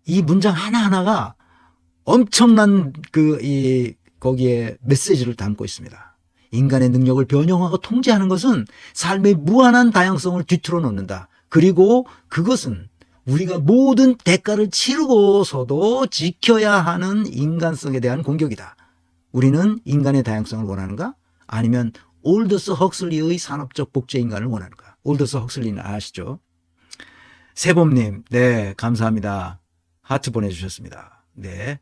이 문장 하나하나가 엄청난 거기에 메시지를 담고 있습니다. 인간의 능력을 변형하고 통제하는 것은 삶의 무한한 다양성을 뒤틀어 놓는다. 그리고 그것은 우리가 모든 대가를 치르고서도 지켜야 하는 인간성에 대한 공격이다. 우리는 인간의 다양성을 원하는가? 아니면 올더스 헉슬리의 산업적 복제 인간을 원하는가? 올더스 헉슬리는 아시죠? 세범님, 네, 감사합니다. 하트 보내주셨습니다. 네.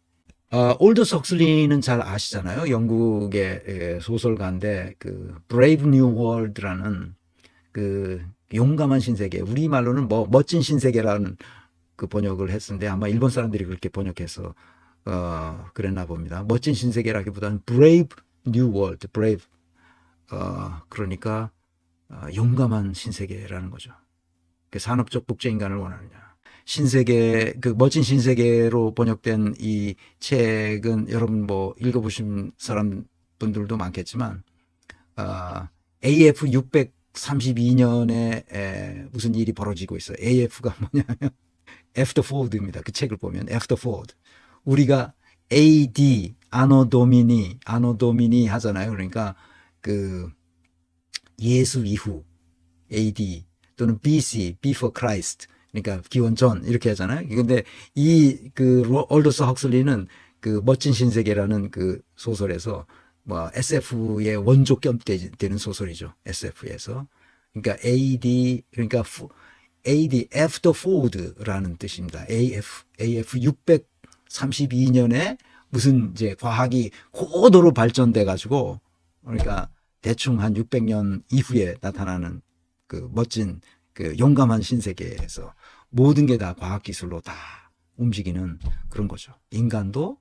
올더스 헉슬리는 잘 아시잖아요. 영국의 소설가인데, 브레이브 뉴 월드라는 용감한 신세계, 우리말로는 멋진 신세계라는 번역을 했었는데, 아마 일본 사람들이 그렇게 번역해서, 그랬나 봅니다. 멋진 신세계라기보다는 brave new world, brave. 그러니까, 용감한 신세계라는 거죠. 산업적 복제 인간을 원하느냐. 신세계, 멋진 신세계로 번역된 이 책은 여러분 읽어보신 분들도 많겠지만, AF 632년에 무슨 일이 벌어지고 있어요. AF가 뭐냐면, After Ford입니다. 그 책을 보면, After Ford. 우리가 AD, 아노 도미니 하잖아요. 그러니까, 예수 이후, AD, 또는 BC, Before Christ. 그러니까 기원 전 이렇게 하잖아요. 근데 올더스 헉슬리는 멋진 신세계라는 소설에서 SF의 원조격 되는 소설이죠. SF에서. 그러니까 AD After Ford라는 뜻입니다. AF 632년에 무슨 이제 과학이 고도로 발전돼 가지고, 그러니까 대충 한 600년 이후에 나타나는 멋진 용감한 신세계에서 모든 게 다 과학기술로 다 움직이는 그런 거죠. 인간도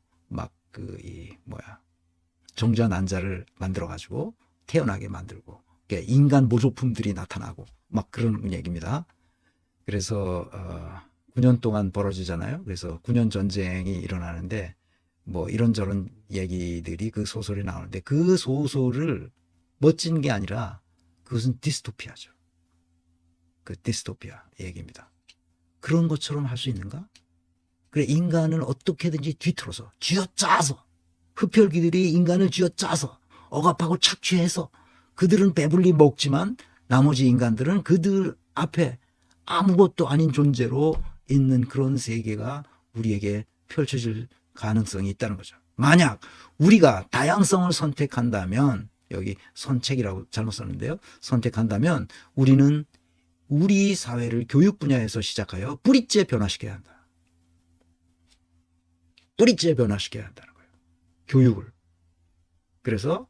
정자 난자를 만들어가지고 태어나게 만들고, 인간 모조품들이 나타나고, 그런 얘기입니다. 그래서, 9년 동안 벌어지잖아요. 그래서 9년 전쟁이 일어나는데, 이런저런 얘기들이 그 소설에 나오는데, 그 소설을 멋진 게 아니라 그것은 디스토피아죠. 디스토피아 얘기입니다. 그런 것처럼 할 수 있는가? 그래, 인간을 어떻게든지 뒤틀어서, 쥐어짜서, 흡혈귀들이 인간을 쥐어짜서, 억압하고 착취해서, 그들은 배불리 먹지만, 나머지 인간들은 그들 앞에 아무것도 아닌 존재로 있는 그런 세계가 우리에게 펼쳐질 가능성이 있다는 거죠. 만약 우리가 다양성을 선택한다면, 여기 선책이라고 잘못 썼는데요. 선택한다면 우리는 우리 사회를 교육 분야에서 시작하여 뿌리째 변화시켜야 한다. 뿌리째 변화시켜야 한다는 거예요. 교육을. 그래서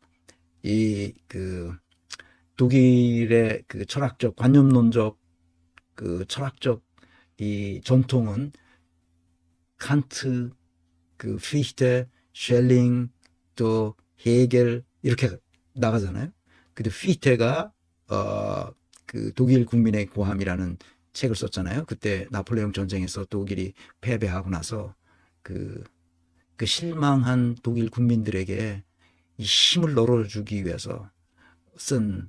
독일의 철학적, 관념론적, 철학적 이 전통은 칸트, 피히테, 쉘링, 또 헤겔 이렇게 나가잖아요. 근데 피히테가 독일 국민의 고함이라는 책을 썼잖아요. 그때 나폴레옹 전쟁에서 독일이 패배하고 나서 그 실망한 독일 국민들에게 이 힘을 넣어주기 위해서 쓴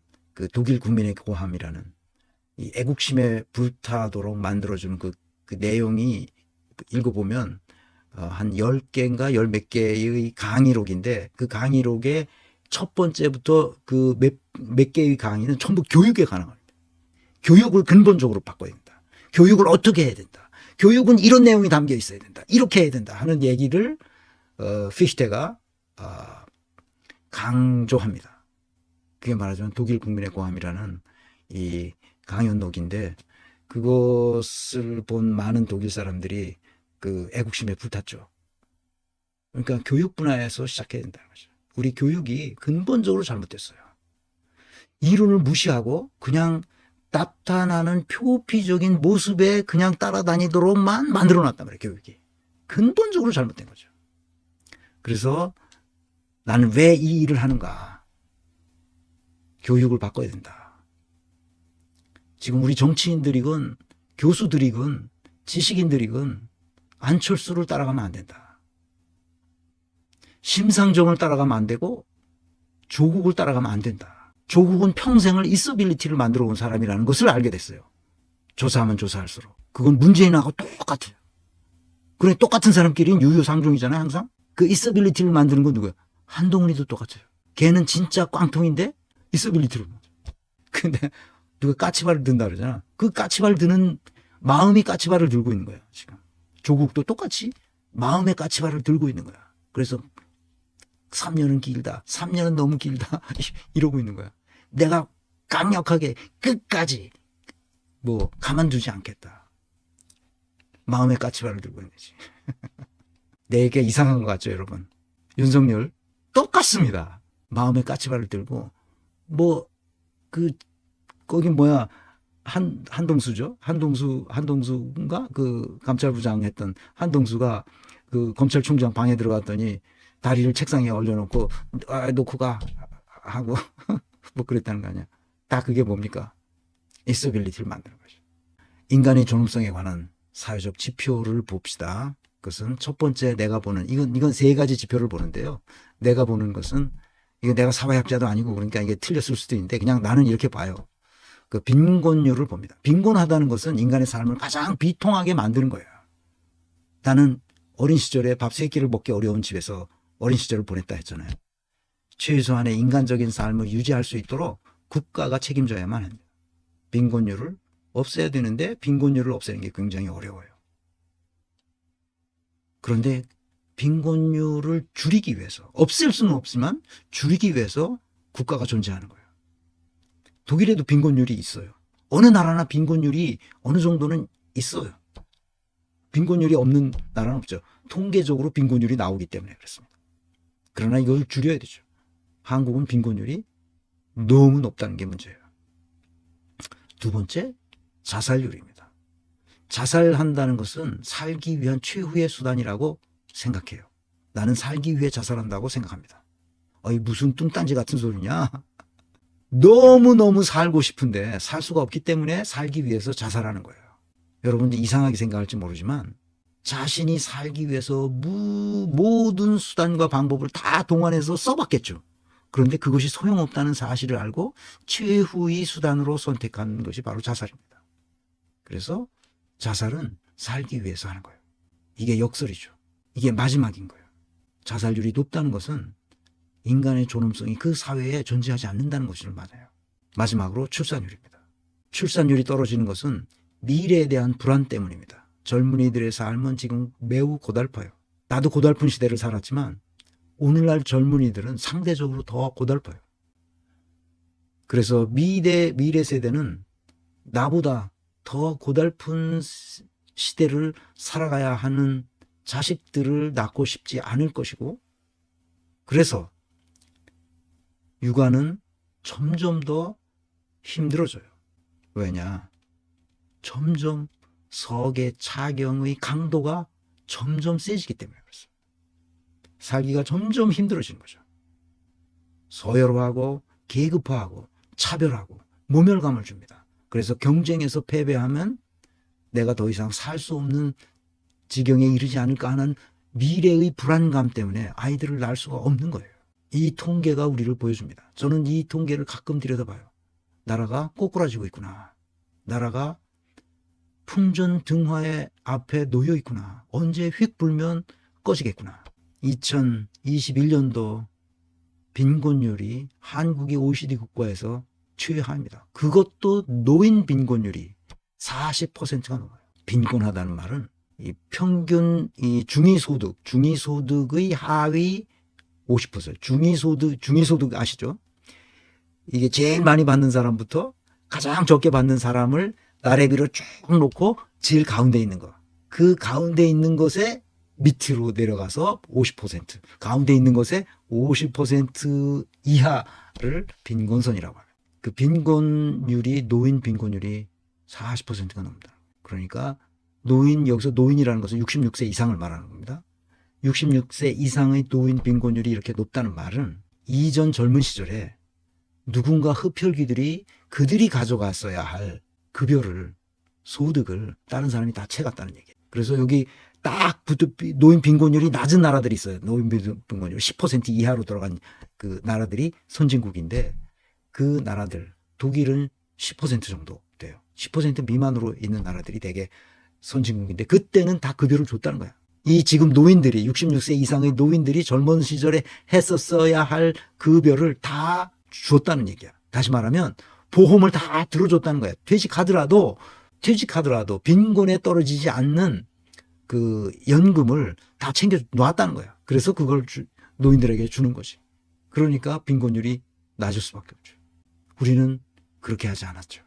독일 국민의 고함이라는 이 애국심에 불타도록 만들어주는 그 내용이 읽어보면 한 10개인가 10몇 개의 강의록인데, 그 강의록의 첫 번째부터 몇 개의 강의는 전부 교육에 관한 겁니다. 교육을 근본적으로 바꿔야 된다. 교육을 어떻게 해야 된다. 교육은 이런 내용이 담겨 있어야 된다. 이렇게 해야 된다 하는 얘기를 피히테가 강조합니다. 그게 말하자면 독일 국민의 고함이라는 이 강연록인데, 그것을 본 많은 독일 사람들이 애국심에 불탔죠. 그러니까 교육 분야에서 시작해야 된다는 거죠. 우리 교육이 근본적으로 잘못됐어요. 이론을 무시하고 그냥 나타나는 표피적인 모습에 그냥 따라다니도록만 만들어놨단 말이에요. 교육이. 근본적으로 잘못된 거죠. 그래서 나는 왜 이 일을 하는가? 교육을 바꿔야 된다. 지금 우리 정치인들이건 교수들이건 지식인들이건 안철수를 따라가면 안 된다. 심상정을 따라가면 안 되고 조국을 따라가면 안 된다. 조국은 평생을 이서빌리티를 만들어 온 사람이라는 것을 알게 됐어요. 조사하면 조사할수록. 그건 문재인하고 똑같아요. 그래 똑같은 사람끼리는 유유상종이잖아요. 항상. 그 있어빌리티를 만드는 건 누구야? 한동훈이도 똑같아요. 걔는 진짜 꽝통인데 있어빌리티를 만들어. 근데 누가 까치발을 든다 그러잖아. 그 까치발 드는 마음이 까치발을 들고 있는 거야. 지금 조국도 똑같이 마음의 까치발을 들고 있는 거야. 그래서 3년은 길다. 3년은 너무 길다. 이러고 있는 거야. 내가 강력하게 끝까지 뭐 가만두지 않겠다. 마음의 까치발을 들고 있는 거지. 내게 이상한 것 같죠, 여러분? 윤석열 똑같습니다. 마음의 까치발을 들고 뭐 거기 뭐야 한동수죠. 한동수인가 그 감찰부장 했던 한동수가 그 검찰총장 방에 들어갔더니 다리를 책상에 올려놓고 놓고 가 하고 뭐 그랬다는 거 아니야. 다 그게 뭡니까? 있어빌리티를 만드는 거죠. 인간의 존엄성에 관한 사회적 지표를 봅시다. 그것은 첫 번째 내가 보는 이건 세 가지 지표를 보는데요. 내가 보는 것은 이거 내가 사회학자도 아니고 그러니까 이게 틀렸을 수도 있는데 그냥 나는 이렇게 봐요. 그 빈곤율을 봅니다. 빈곤하다는 것은 인간의 삶을 가장 비통하게 만드는 거예요. 나는 어린 시절에 밥 세 끼를 먹기 어려운 집에서 어린 시절을 보냈다 했잖아요. 최소한의 인간적인 삶을 유지할 수 있도록 국가가 책임져야만 합니다. 빈곤율을 없애야 되는데 빈곤율을 없애는 게 굉장히 어려워요. 그런데 빈곤율을 줄이기 위해서 없앨 수는 없지만 줄이기 위해서 국가가 존재하는 거예요. 독일에도 빈곤율이 있어요. 어느 나라나 빈곤율이 어느 정도는 있어요. 빈곤율이 없는 나라는 없죠. 통계적으로 빈곤율이 나오기 때문에 그렇습니다. 그러나 이걸 줄여야 되죠. 한국은 빈곤율이 너무 높다는 게 문제예요. 두 번째, 자살률입니다. 자살한다는 것은 살기 위한 최후의 수단이라고 생각해요. 나는 살기 위해 자살한다고 생각합니다. 무슨 뚱딴지 같은 소리냐. 너무너무 살고 싶은데 살 수가 없기 때문에 살기 위해서 자살하는 거예요. 여러분들 이상하게 생각할지 모르지만 자신이 살기 위해서 모든 수단과 방법을 다 동원해서 써봤겠죠. 그런데 그것이 소용없다는 사실을 알고 최후의 수단으로 선택한 것이 바로 자살입니다. 그래서 자살은 살기 위해서 하는 거예요. 이게 역설이죠. 이게 마지막인 거예요. 자살률이 높다는 것은 인간의 존엄성이 그 사회에 존재하지 않는다는 것을 말해요. 마지막으로 출산율입니다. 출산율이 떨어지는 것은 미래에 대한 불안 때문입니다. 젊은이들의 삶은 지금 매우 고달파요. 나도 고달픈 시대를 살았지만 오늘날 젊은이들은 상대적으로 더 고달파요. 그래서 미래 세대는 나보다 더 고달픈 시대를 살아가야 하는 자식들을 낳고 싶지 않을 것이고, 그래서 육아는 점점 더 힘들어져요. 왜냐? 점점 석의 차경의 강도가 점점 세지기 때문에 그렇습니다. 살기가 점점 힘들어지는 거죠. 서열화하고 계급화하고 차별하고 모멸감을 줍니다. 그래서 경쟁에서 패배하면 내가 더 이상 살 수 없는 지경에 이르지 않을까 하는 미래의 불안감 때문에 아이들을 낳을 수가 없는 거예요. 이 통계가 우리를 보여줍니다. 저는 이 통계를 가끔 들여다봐요. 나라가 꼬꾸라지고 있구나. 나라가 풍전등화의 앞에 놓여 있구나. 언제 휙 불면 꺼지겠구나. 2021년도 빈곤율이 한국이 OECD 국가에서 최하입니다. 그것도 노인 빈곤율이 40%가 넘어요. 빈곤하다는 말은 이 평균 이 중위소득의 하위 50%. 중위소득 아시죠? 이게 제일 많이 받는 사람부터 가장 적게 받는 사람을 나래비로 쭉 놓고 제일 가운데 있는 거. 그 가운데 있는 것에 밑으로 내려가서 50%. 가운데 있는 것에 50% 이하를 빈곤선이라고 합니다. 그 빈곤율이, 노인 빈곤율이 40%가 넘는다. 그러니까 여기서 노인이라는 것은 66세 이상을 말하는 겁니다. 66세 이상의 노인 빈곤율이 이렇게 높다는 말은 이전 젊은 시절에 누군가 흡혈귀들이 그들이 가져갔어야 할 급여를, 소득을 다른 사람이 다 채갔다는 얘기예요. 그래서 여기 딱 노인 빈곤율이 낮은 나라들이 있어요. 노인 빈곤율 10% 이하로 들어간 그 나라들이 선진국인데, 그 나라들, 독일은 10% 정도 돼요. 10% 미만으로 있는 나라들이 되게 선진국인데 그때는 다 급여를 줬다는 거야. 이 지금 노인들이 66세 이상의 노인들이 젊은 시절에 했었어야 할 급여를 다 줬다는 얘기야. 다시 말하면 보험을 다 들어줬다는 거야. 퇴직하더라도 빈곤에 떨어지지 않는 그 연금을 다 챙겨 놨다는 거야. 그래서 그걸 노인들에게 주는 거지. 그러니까 빈곤율이 낮을 수밖에 없죠. 우리는 그렇게 하지 않았죠.